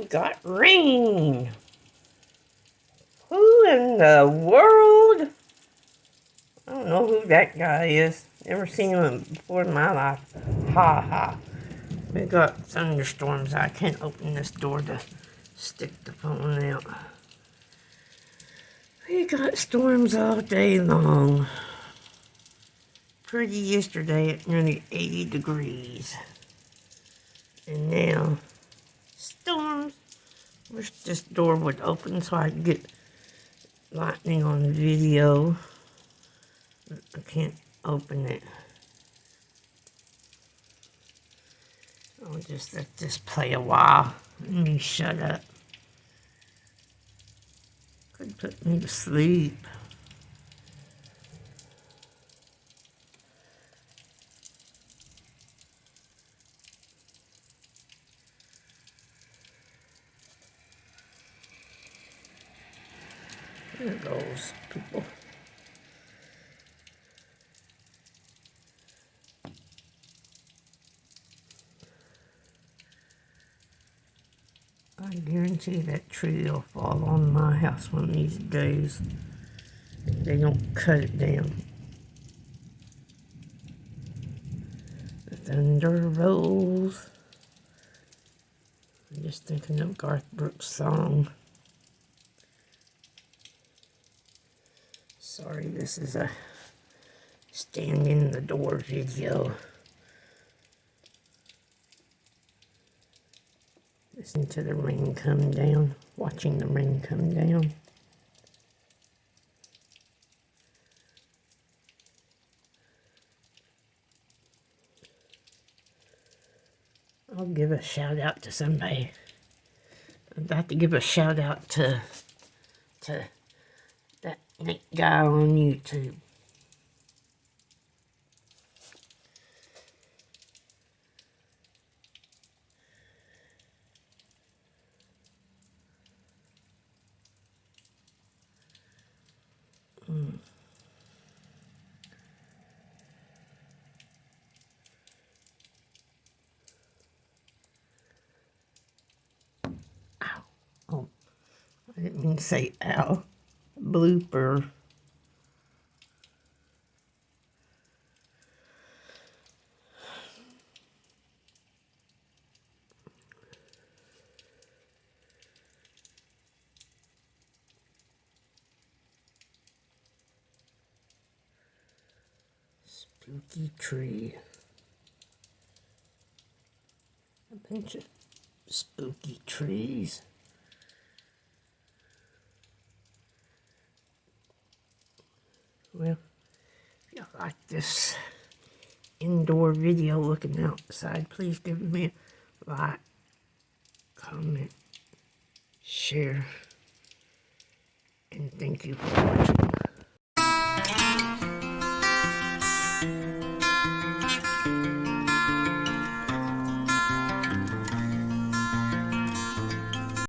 got rain. Who in the world? I don't know who that guy is. Never seen him before in my life. Ha ha. We got thunderstorms. I can't open this door to stick the phone out. We got storms all day long. Pretty yesterday at nearly 80 degrees. And now, storms. Wish this door would open so I could get lightning on the video. I can't open it. I'll just let this play a while. Let me shut up. Could put me to sleep. There goes people. I guarantee that tree will fall on my house one of these days. If they don't cut it down. The thunder rolls. I'm just thinking of Garth Brooks' song. Sorry, this is a stand in the door video. Listen to the rain come down, watching the rain come down. I'll give a shout out to somebody. I'm about to give a shout out to that Nick guy on YouTube. Ow. Oh, I didn't mean to say ow. Blooper. Spooky tree. A bunch of spooky trees. Well, if you like this indoor video looking outside, please give me a like, comment, share, and thank you for watching.